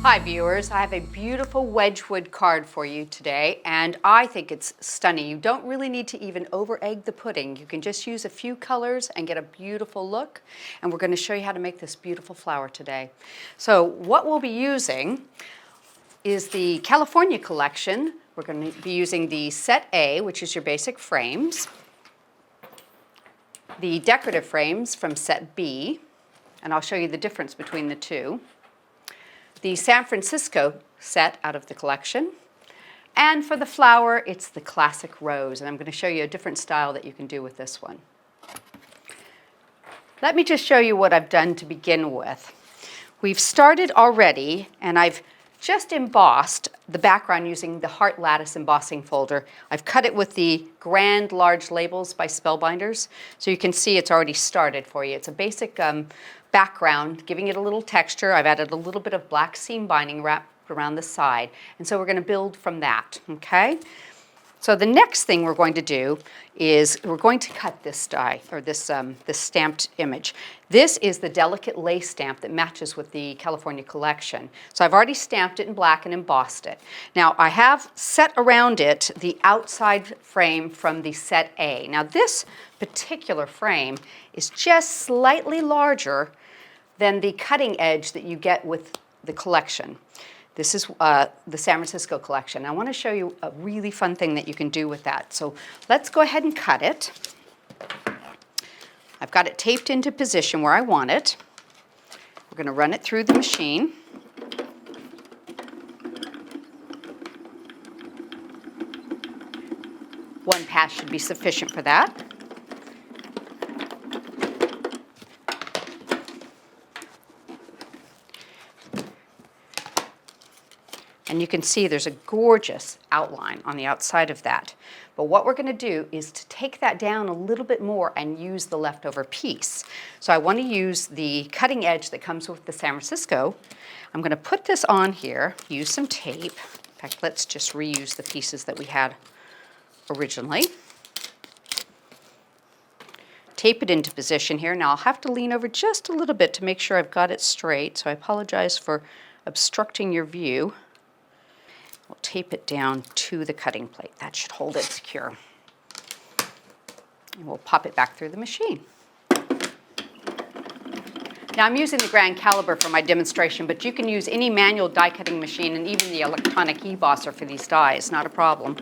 Hi viewers, I have a beautiful Wedgewood card for you today, and I think it's stunning. You don't really need to even over egg the pudding. You can just use a few colors and get a beautiful look, and we're going to show you how to make this beautiful flower today. So what we'll be using is the California collection. We're going to be using the set A, which is your basic frames, the decorative frames from set B, and I'll show you the difference between the two, the San Francisco set out of the collection, and for the flower, it's the classic rose, and I'm going to show you a different style that you can do with this one. Let me just show you what I've done to begin with. We've started already, and I've just embossed the background using the Heart Lattice embossing folder. I've cut it with the Grand Large Labels by Spellbinders, so you can see it's already started for you. It's a basic background, giving it a little texture. I've added a little bit of black seam binding wrapped around the side, and so we're going to build from that, okay? So the next thing we're going to do is we're going to cut this die, or this stamped image. This is the delicate lace stamp that matches with the California collection. So I've already stamped it in black and embossed it. Now I have set around it the outside frame from the set A. Now this particular frame is just slightly larger than the cutting edge that you get with the collection. This is the San Francisco collection. I want to show you a really fun thing that you can do with that. So let's go ahead and cut it. I've got it taped into position where I want it. We're going to run it through the machine. One pass should be sufficient for that. And you can see there's a gorgeous outline on the outside of that. But what we're going to do is to take that down a little bit more and use the leftover piece. So I want to use the cutting edge that comes with the San Francisco. I'm going to put this on here, use some tape. In fact, let's just reuse the pieces that we had originally. Tape it into position here. Now I'll have to lean over just a little bit to make sure I've got it straight, so I apologize for obstructing your view. We'll tape it down to the cutting plate. That should hold it secure. And we'll pop it back through the machine. Now I'm using the Grand Caliber for my demonstration, but you can use any manual die cutting machine and even the electronic e-bosser for these dies, not a problem.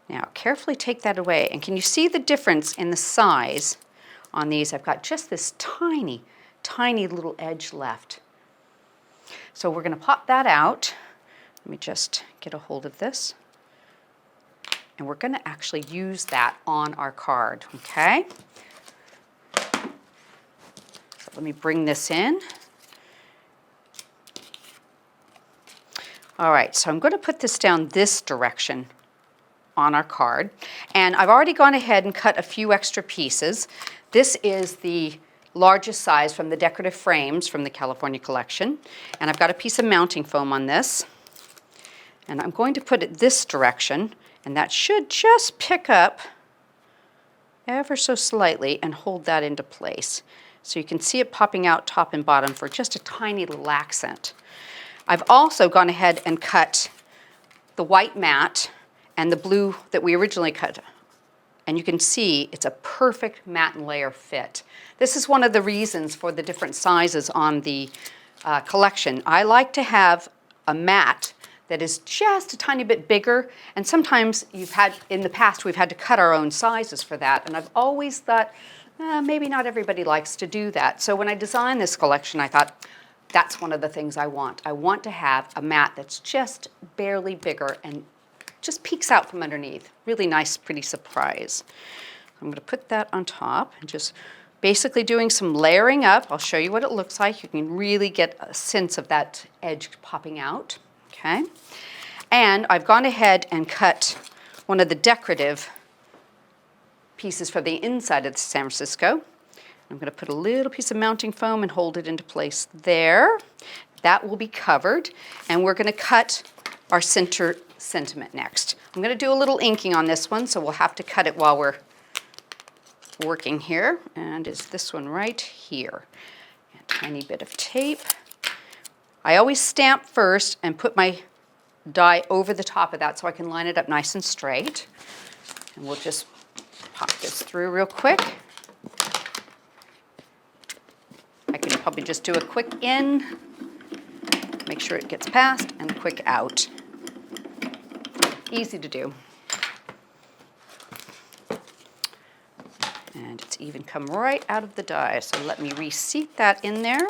Now carefully take that away, and can you see the difference in the size on these? I've got just this tiny, tiny little edge left. So we're going to pop that out. Let me just get a hold of this. And we're going to actually use that on our card, okay? So let me bring this in. All right, so I'm going to put this down this direction on our card. And I've already gone ahead and cut a few extra pieces. This is the largest size from the decorative frames from the California collection. And I've got a piece of mounting foam on this. And I'm going to put it this direction, and that should just pick up ever so slightly and hold that into place. So you can see it popping out top and bottom for just a tiny little accent. I've also gone ahead and cut the white matte and the blue that we originally cut. And you can see it's a perfect matte and layer fit. This is one of the reasons for the different sizes on the collection. I like to have a matte that is just a tiny bit bigger, and sometimes in the past we've had to cut our own sizes for that, and I've always thought, maybe not everybody likes to do that. So when I designed this collection, I thought, that's one of the things I want. I want to have a matte that's just barely bigger and just peeks out from underneath. Really nice, pretty surprise. I'm going to put that on top and just basically doing some layering up. I'll show you what it looks like. You can really get a sense of that edge popping out, okay? And I've gone ahead and cut one of the decorative pieces for the inside of the San Francisco. I'm going to put a little piece of mounting foam and hold it into place there. That will be covered, and we're going to cut our center sentiment next. I'm going to do a little inking on this one, so we'll have to cut it while we're working here, and is this one right here. A tiny bit of tape. I always stamp first and put my die over the top of that so I can line it up nice and straight. And we'll just pop this through real quick. I can probably just do a quick in, make sure it gets past, and a quick out. Easy to do. And it's even come right out of the die, so let me reseat that in there.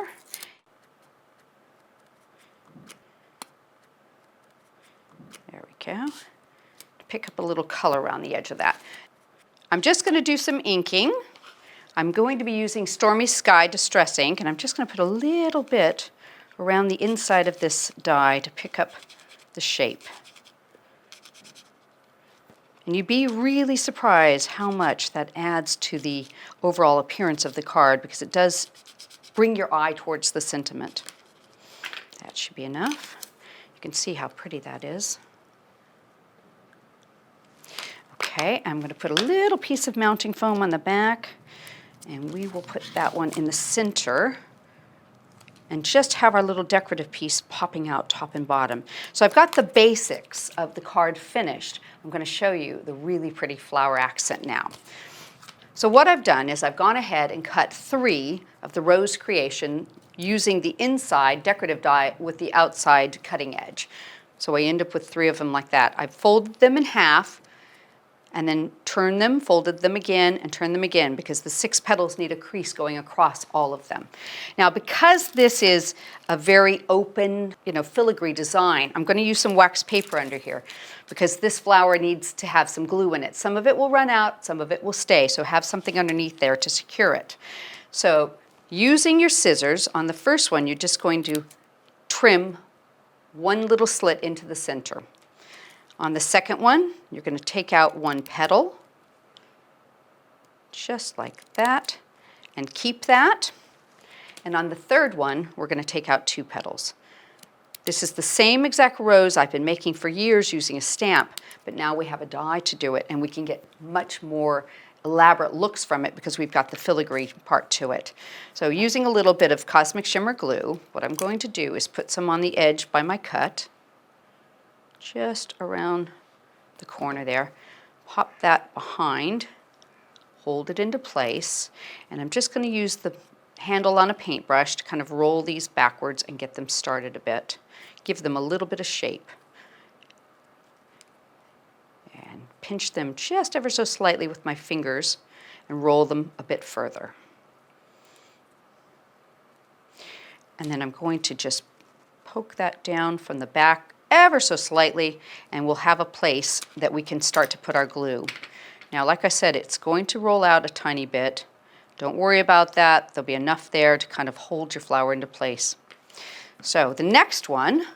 There we go. Pick up a little color around the edge of that. I'm just going to do some inking. I'm going to be using Stormy Sky Distress Ink, and I'm just going to put a little bit around the inside of this die to pick up the shape. And you'd be really surprised how much that adds to the overall appearance of the card, because it does bring your eye towards the sentiment. That should be enough. You can see how pretty that is. Okay, I'm going to put a little piece of mounting foam on the back, and we will put that one in the center and just have our little decorative piece popping out top and bottom. So I've got the basics of the card finished. I'm going to show you the really pretty flower accent now. So what I've done is I've gone ahead and cut 3 of the rose creation using the inside decorative die with the outside cutting edge. So I end up with 3 of them like that. I've folded them in half and then turned them, folded them again, and turned them again, because the 6 petals need a crease going across all of them. Now, because this is a very open, filigree design, I'm going to use some wax paper under here, because this flower needs to have some glue in it. Some of it will run out, some of it will stay, so have something underneath there to secure it. So, using your scissors, on the first one, you're just going to trim one little slit into the center. On the second one, you're going to take out 1 petal, just like that, and keep that. And on the third one, we're going to take out 2 petals. This is the same exact rose I've been making for years using a stamp, but now we have a die to do it, and we can get much more elaborate looks from it because we've got the filigree part to it. So using a little bit of Cosmic Shimmer glue, what I'm going to do is put some on the edge by my cut, just around the corner there. Pop that behind, hold it into place, and I'm just going to use the handle on a paintbrush to kind of roll these backwards and get them started a bit. Give them a little bit of shape. And pinch them just ever so slightly with my fingers and roll them a bit further. And then I'm going to just poke that down from the back ever so slightly, and we'll have a place that we can start to put our glue. Now, like I said, it's going to roll out a tiny bit. Don't worry about that. There'll be enough there to kind of hold your flower into place. So the next one,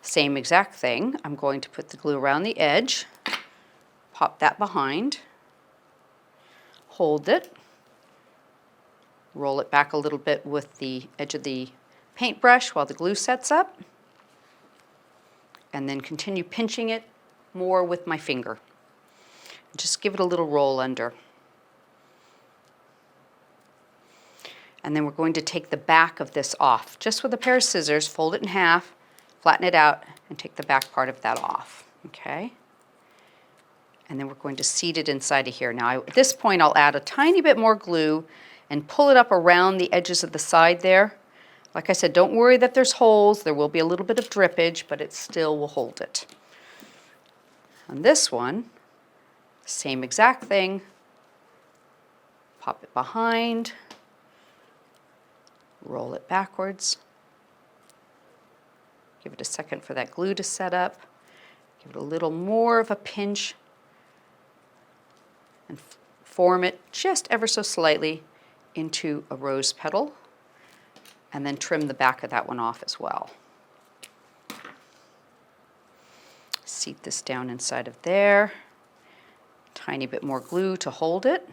same exact thing. I'm going to put the glue around the edge, pop that behind, hold it, roll it back a little bit with the edge of the paintbrush while the glue sets up, and then continue pinching it more with my finger. Just give it a little roll under. And then we're going to take the back of this off. Just with a pair of scissors, fold it in half, flatten it out, and take the back part of that off, okay? And then we're going to seat it inside of here. Now, at this point, I'll add a tiny bit more glue and pull it up around the edges of the side there. Like I said, don't worry that there's holes. There will be a little bit of drippage, but it still will hold it. On this one, same exact thing. Pop it behind, roll it backwards. Give it a second for that glue to set up. Give it a little more of a pinch and form it just ever so slightly into a rose petal. And then trim the back of that one off as well. Seat this down inside of there. Tiny bit more glue to hold it.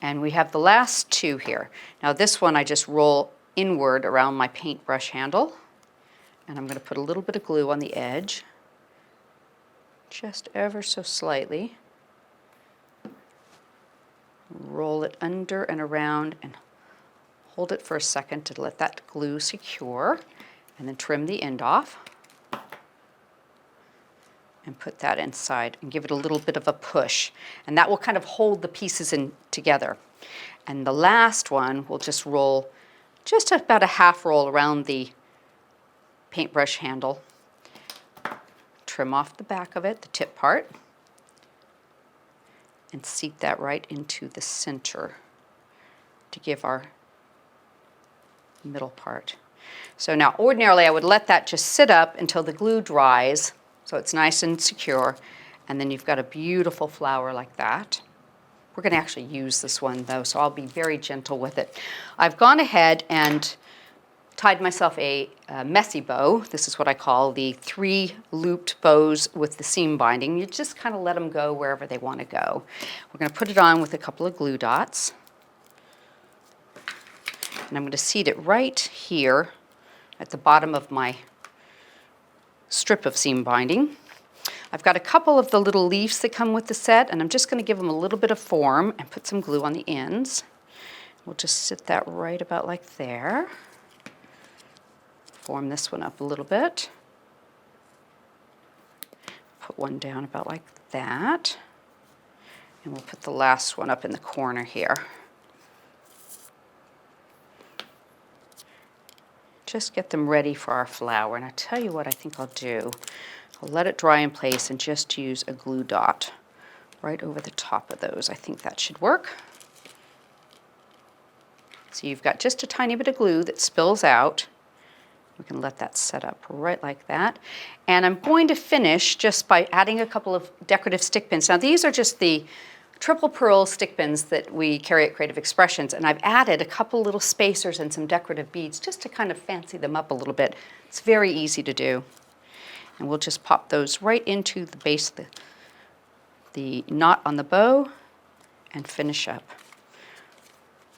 And we have the last 2 here. Now this one I just roll inward around my paintbrush handle. And I'm going to put a little bit of glue on the edge, just ever so slightly. roll it under and around and hold it for a second to let that glue secure, and then trim the end off and put that inside and give it a little bit of a push, and that will kind of hold the pieces in together. And the last one we'll just roll just about a half roll around the paintbrush handle, trim off the back of it, the tip part, and seat that right into the center to give our middle part. So now ordinarily I would let that just sit up until the glue dries so it's nice and secure, and then you've got a beautiful flower like that. We're going to actually use this one though, so I'll be very gentle with it. I've gone ahead and tied myself a messy bow. This is what I call the 3 looped bows with the seam binding. You just kind of let them go wherever they want to go. We're going to put it on with a couple of glue dots. And I'm going to seat it right here at the bottom of my strip of seam binding. I've got a couple of the little leaves that come with the set, and I'm just going to give them a little bit of form and put some glue on the ends. We'll just sit that right about like there. Form this one up a little bit. Put one down about like that. And we'll put the last one up in the corner here. Just get them ready for our flower. And I'll tell you what I think I'll do. I'll let it dry in place and just use a glue dot right over the top of those. I think that should work. So you've got just a tiny bit of glue that spills out. We can let that set up right like that. And I'm going to finish just by adding a couple of decorative stick pins. Now these are just the triple pearl stick pins that we carry at Creative Expressions, and I've added a couple little spacers and some decorative beads just to kind of fancy them up a little bit. It's very easy to do. And we'll just pop those right into the base of the knot on the bow and finish up.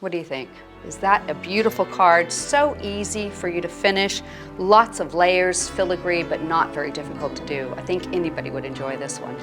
What do you think? Is that a beautiful card? So easy for you to finish. Lots of layers, filigree, but not very difficult to do. I think anybody would enjoy this one.